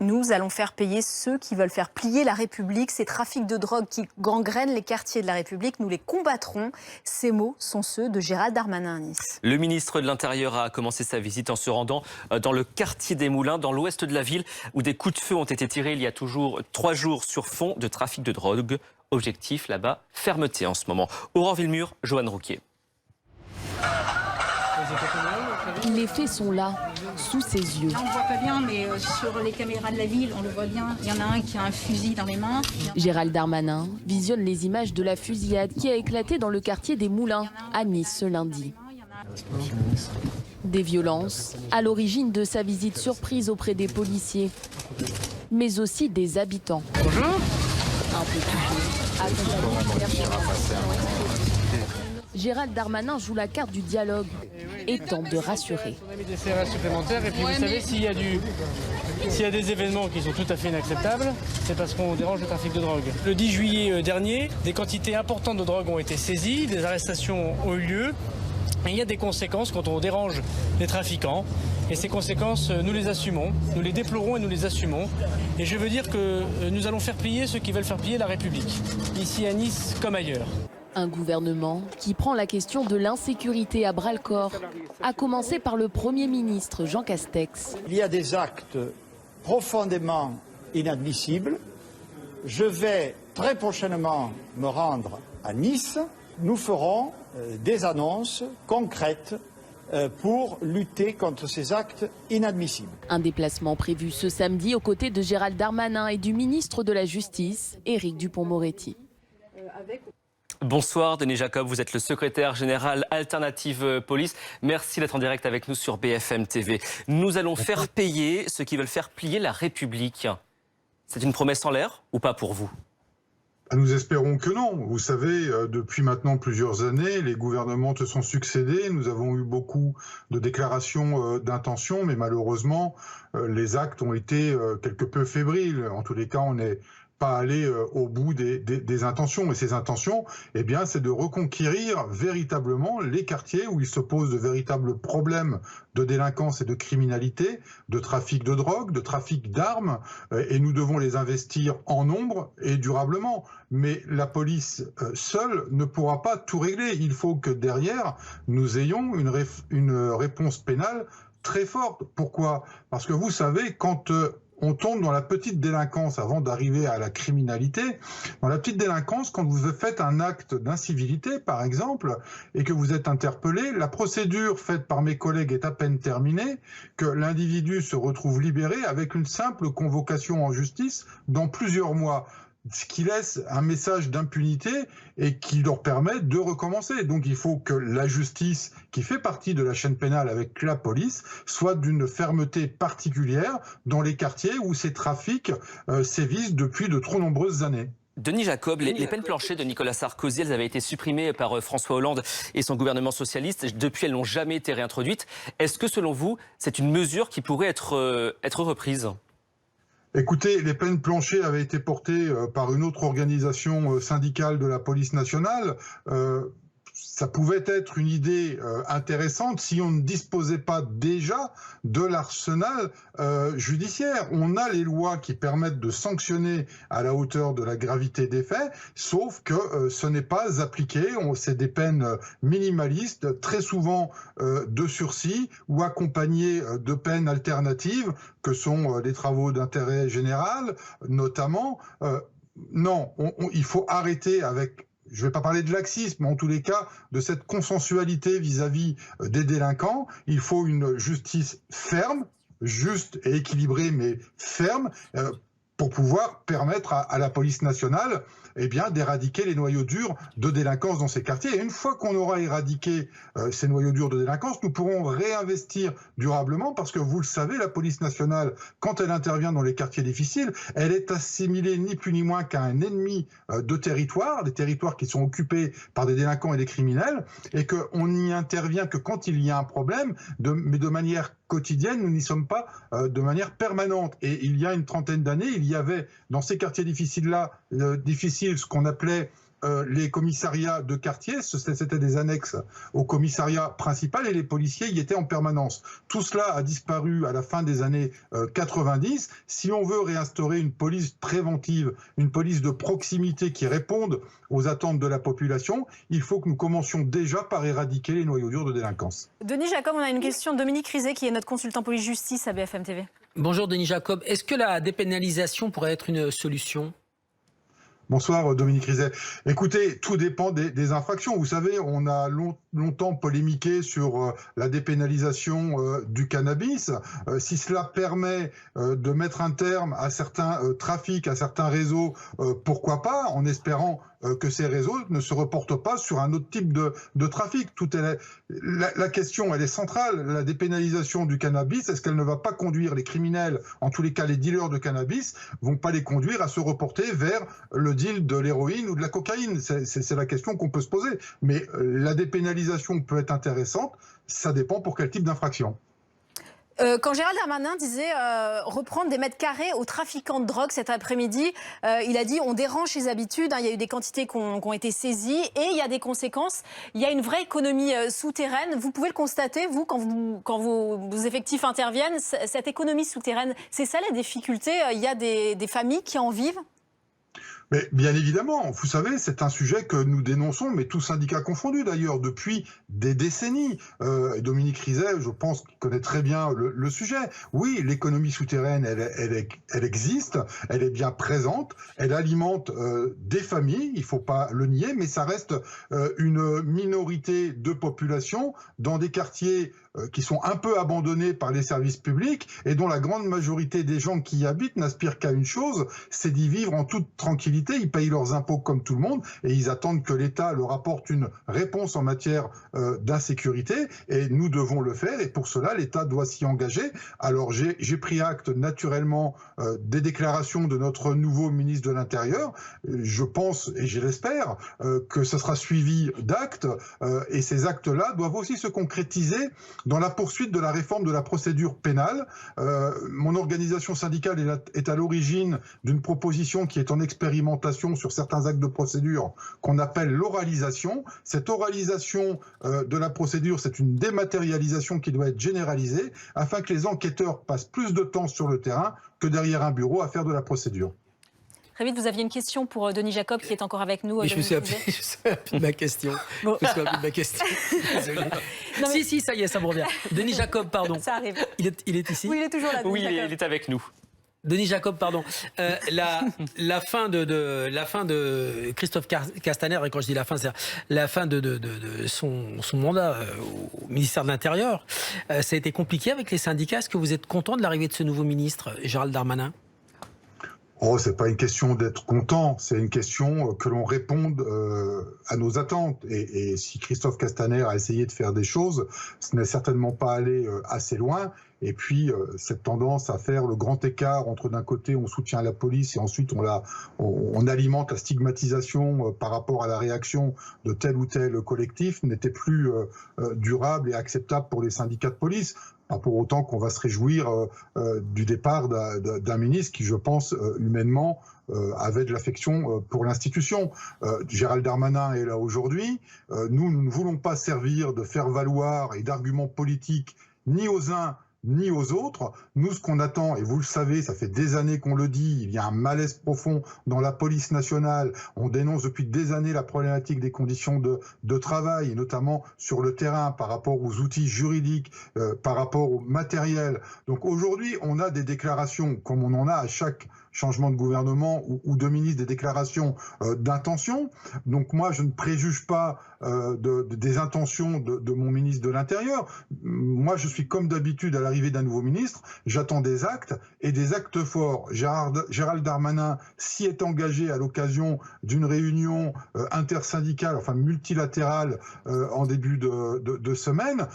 Nous allons faire payer ceux qui veulent faire plier la République. Ces trafics de drogue qui gangrènent les quartiers de la République, nous les combattrons. Ces mots sont ceux de Gérald Darmanin à Nice. Le ministre de l'Intérieur a commencé sa visite en se rendant dans le quartier des Moulins, dans l'ouest de la ville, où des coups de feu ont été tirés il y a toujours 3 jours sur fond de trafic de drogue. Objectif là-bas, fermeté en ce moment. Aurore Villemur, Joanne Rouquier. Les faits sont là, sous ses yeux. Là, on ne voit pas bien, mais sur les caméras de la ville, on le voit bien. Il y en a un qui a un fusil dans les mains. Gérald Darmanin visionne les images de la fusillade qui a éclaté dans le quartier des Moulins, à Nice ce lundi. Des violences à l'origine de sa visite surprise auprès des policiers, mais aussi des habitants. Bonjour. Un peu touchés, accompagnés Gérald Darmanin joue la carte du dialogue et tente de rassurer. On a mis des CRS supplémentaires et puis vous savez, s'il y a des événements qui sont tout à fait inacceptables, c'est parce qu'on dérange le trafic de drogue. Le 10 juillet dernier, des quantités importantes de drogue ont été saisies, des arrestations ont eu lieu. Et il y a des conséquences quand on dérange les trafiquants. Et ces conséquences, nous les assumons, nous les déplorons et nous les assumons. Et je veux dire que nous allons faire plier ceux qui veulent faire plier la République, ici à Nice comme ailleurs. Un gouvernement qui prend la question de l'insécurité à bras-le-corps, à commencer par le Premier ministre Jean Castex. Il y a des actes profondément inadmissibles. Je vais très prochainement me rendre à Nice. Nous ferons des annonces concrètes pour lutter contre ces actes inadmissibles. Un déplacement prévu ce samedi aux côtés de Gérald Darmanin et du ministre de la Justice, Éric Dupond-Moretti. Bonsoir Denis Jacob, vous êtes le secrétaire général Alternative Police. Merci d'être en direct avec nous sur BFM TV. Nous allons faire payer ceux qui veulent faire plier la République. C'est une promesse en l'air ou pas pour vous ? Nous espérons que non. Vous savez, depuis maintenant plusieurs années, les gouvernements se sont succédés. Nous avons eu beaucoup de déclarations d'intention, mais malheureusement, les actes ont été quelque peu fébriles. En tous les cas, on n'est pas allé au bout des intentions. Et ces intentions, eh bien, c'est de reconquérir véritablement les quartiers où il se pose de véritables problèmes de délinquance et de criminalité, de trafic de drogue, de trafic d'armes, et nous devons les investir en nombre et durablement. Mais la police seule ne pourra pas tout régler. Il faut que derrière, nous ayons une réponse pénale très forte. Pourquoi ? Parce que vous savez, quand on tombe dans la petite délinquance avant d'arriver à la criminalité. Dans la petite délinquance, quand vous faites un acte d'incivilité, par exemple, et que vous êtes interpellé, la procédure faite par mes collègues est à peine terminée, que l'individu se retrouve libéré avec une simple convocation en justice dans plusieurs mois. Ce qui laisse un message d'impunité et qui leur permet de recommencer. Donc il faut que la justice, qui fait partie de la chaîne pénale avec la police, soit d'une fermeté particulière dans les quartiers où ces trafics sévissent depuis de trop nombreuses années. Denis Jacob, les peines planchées de Nicolas Sarkozy, elles avaient été supprimées par François Hollande et son gouvernement socialiste. Depuis, elles n'ont jamais été réintroduites. Est-ce que, selon vous, c'est une mesure qui pourrait être reprise ? Écoutez, les peines planchées avaient été portées par une autre organisation syndicale de la police nationale. Ça pouvait être une idée intéressante si on ne disposait pas déjà de l'arsenal judiciaire. On a les lois qui permettent de sanctionner à la hauteur de la gravité des faits, sauf que ce n'est pas appliqué. C'est des peines minimalistes, très souvent de sursis ou accompagnées de peines alternatives que sont les travaux d'intérêt général, notamment. Non, il faut arrêter avec... Je ne vais pas parler de laxisme, mais en tous les cas, de cette consensualité vis-à-vis des délinquants. Il faut une justice ferme, juste et équilibrée, mais ferme, pour pouvoir permettre à la police nationale d'éradiquer les noyaux durs de délinquance dans ces quartiers. Et une fois qu'on aura éradiqué ces noyaux durs de délinquance, nous pourrons réinvestir durablement, parce que vous le savez, la police nationale, quand elle intervient dans les quartiers difficiles, elle est assimilée ni plus ni moins qu'à un ennemi de territoire, des territoires qui sont occupés par des délinquants et des criminels, et qu'on n'y intervient que quand il y a un problème, mais de manière quotidienne, nous n'y sommes pas de manière permanente. Et il y a une trentaine d'années, il y avait dans ces quartiers difficiles ce qu'on appelait les commissariats de quartier, c'était des annexes au commissariat principal et les policiers y étaient en permanence. Tout cela a disparu à la fin des années 90. Si on veut réinstaurer une police préventive, une police de proximité qui réponde aux attentes de la population, il faut que nous commencions déjà par éradiquer les noyaux durs de délinquance. Denis Jacob, on a une question de Dominique Rizet qui est notre consultant police-justice à BFM TV. Bonjour Denis Jacob, est-ce que la dépénalisation pourrait être une solution ? Bonsoir Dominique Rizet. Écoutez, tout dépend des infractions. Vous savez, on a longtemps polémiqué sur la dépénalisation du cannabis. Si cela permet de mettre un terme à certains trafics, à certains réseaux, pourquoi pas, en espérant que ces réseaux ne se reportent pas sur un autre type de trafic. La question, elle est centrale. La dépénalisation du cannabis, est-ce qu'elle ne va pas conduire les criminels, en tous les cas les dealers de cannabis, vont pas les conduire à se reporter vers le deal de l'héroïne ou de la cocaïne? C'est la question qu'on peut se poser. Mais la dépénalisation peut être intéressante, ça dépend pour quel type d'infraction. Quand Gérald Darmanin disait reprendre des mètres carrés aux trafiquants de drogue cet après-midi, il a dit on dérange les habitudes, il y a eu des quantités qui ont été saisies et il y a des conséquences. Il y a une vraie économie souterraine. Vous pouvez le constater, vous, quand vos effectifs interviennent, cette économie souterraine, c'est ça la difficulté? Il y a des familles qui en vivent? Mais bien évidemment, vous savez, c'est un sujet que nous dénonçons, mais tous syndicats confondus d'ailleurs, depuis des décennies. Dominique Rizet, je pense qu'il connaît très bien le sujet. Oui, l'économie souterraine, elle existe, elle est bien présente, elle alimente des familles, il ne faut pas le nier, mais ça reste une minorité de population dans des quartiers qui sont un peu abandonnés par les services publics et dont la grande majorité des gens qui y habitent n'aspirent qu'à une chose, c'est d'y vivre en toute tranquillité. Ils payent leurs impôts comme tout le monde et ils attendent que l'État leur apporte une réponse en matière d'insécurité et nous devons le faire et pour cela l'État doit s'y engager. Alors j'ai pris acte naturellement des déclarations de notre nouveau ministre de l'Intérieur. Je pense et je l'espère que ce sera suivi d'actes et ces actes-là doivent aussi se concrétiser dans la poursuite de la réforme de la procédure pénale. Mon organisation syndicale est à l'origine d'une proposition qui est en expérimentation sur certains actes de procédure qu'on appelle l'oralisation. Cette oralisation de la procédure, c'est une dématérialisation qui doit être généralisée afin que les enquêteurs passent plus de temps sur le terrain que derrière un bureau à faire de la procédure. Très vite, vous aviez une question pour Denis Jacob qui est encore avec nous. Oui, je me suis appelé de ma question. Bon. Je me suis appelé de ma question. Désolé. Non, mais... Si, ça y est, ça me revient. Denis Jacob, pardon. Ça arrive. Il est ici? Oui, il est toujours là. Oui, il est avec nous. Denis Jacob, pardon. La fin de Christophe Castaner, et quand je dis la fin, c'est la fin de son mandat au ministère de l'Intérieur. Ça a été compliqué avec les syndicats. Est-ce que vous êtes content de l'arrivée de ce nouveau ministre, Gérald Darmanin? Oh, c'est pas une question d'être content, c'est une question que l'on réponde à nos attentes. Et si Christophe Castaner a essayé de faire des choses, ce n'est certainement pas allé assez loin. Et puis, cette tendance à faire le grand écart entre d'un côté, on soutient la police et ensuite on alimente la stigmatisation par rapport à la réaction de tel ou tel collectif n'était plus durable et acceptable pour les syndicats de police. Pas pour autant qu'on va se réjouir du départ d'un ministre qui, je pense, humainement, avait de l'affection pour l'institution. Gérald Darmanin est là aujourd'hui. Nous ne voulons pas servir de faire valoir et d'arguments politiques ni aux uns ni aux autres. Nous, ce qu'on attend, et vous le savez, ça fait des années qu'on le dit, il y a un malaise profond dans la police nationale. On dénonce depuis des années la problématique des conditions de travail, et notamment sur le terrain, par rapport aux outils juridiques, par rapport au matériel. Donc aujourd'hui, on a des déclarations, comme on en a à chaque changement de gouvernement ou de ministre, des déclarations d'intention. Donc moi, je ne préjuge pas des intentions de mon ministre de l'Intérieur. Moi, je suis comme d'habitude à l'arrivée d'un nouveau ministre, j'attends des actes et des actes forts. Gérald Darmanin s'y est engagé à l'occasion d'une réunion intersyndicale, enfin multilatérale, en début de semaine.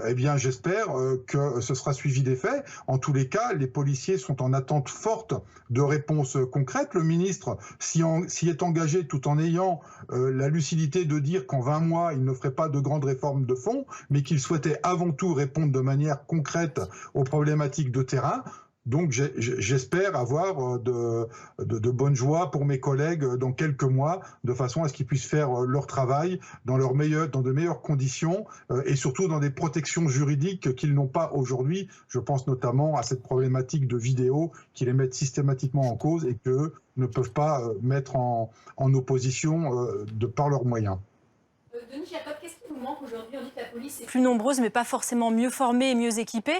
Eh bien, j'espère que ce sera suivi des faits. En tous les cas, les policiers sont en attente forte de réponses concrètes. Le ministre s'y est engagé tout en ayant la lucidité de dire qu'en 20 mois, il ne ferait pas de grandes réformes de fond, mais qu'il souhaitait avant tout répondre de manière concrète aux problématiques de terrain. Donc j'espère avoir de bonnes joies pour mes collègues dans quelques mois, de façon à ce qu'ils puissent faire leur travail dans de meilleures conditions et surtout dans des protections juridiques qu'ils n'ont pas aujourd'hui. Je pense notamment à cette problématique de vidéo qui les mettent systématiquement en cause et qu'eux ne peuvent pas mettre en opposition de par leurs moyens. Denis Jacob, qu'est-ce qui vous manque aujourd'hui? On dit que la police est plus nombreuse, mais pas forcément mieux formée et mieux équipée.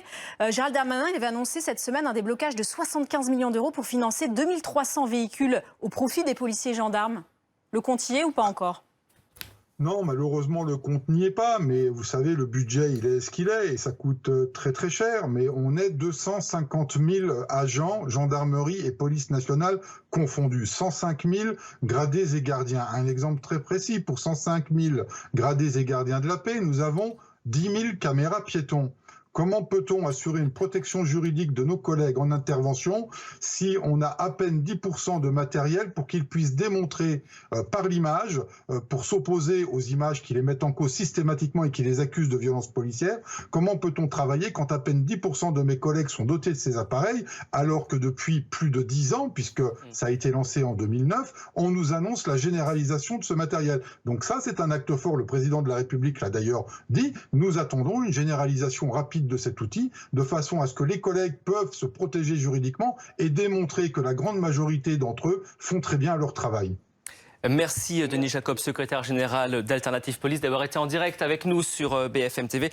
Gérald Darmanin, il avait annoncé cette semaine un déblocage de 75 millions d'euros pour financer 2300 véhicules au profit des policiers et gendarmes. Le compte y est ou pas encore? Non, malheureusement, le compte n'y est pas, mais vous savez, le budget, il est ce qu'il est, et ça coûte très très cher, mais on est 250 000 agents, gendarmerie et police nationale confondus, 105 000 gradés et gardiens. Un exemple très précis, pour 105 000 gradés et gardiens de la paix, nous avons 10 000 caméras piétons. Comment peut-on assurer une protection juridique de nos collègues en intervention si on a à peine 10% de matériel pour qu'ils puissent démontrer par l'image, pour s'opposer aux images qui les mettent en cause systématiquement et qui les accusent de violences policières? Comment peut-on travailler quand à peine 10% de mes collègues sont dotés de ces appareils, alors que depuis plus de 10 ans, puisque ça a été lancé en 2009, on nous annonce la généralisation de ce matériel? Donc ça, c'est un acte fort. Le président de la République l'a d'ailleurs dit. Nous attendons une généralisation rapide de cet outil, de façon à ce que les collègues peuvent se protéger juridiquement et démontrer que la grande majorité d'entre eux font très bien leur travail. Merci Denis Jacob, secrétaire général d'Alternative Police, d'avoir été en direct avec nous sur BFM TV.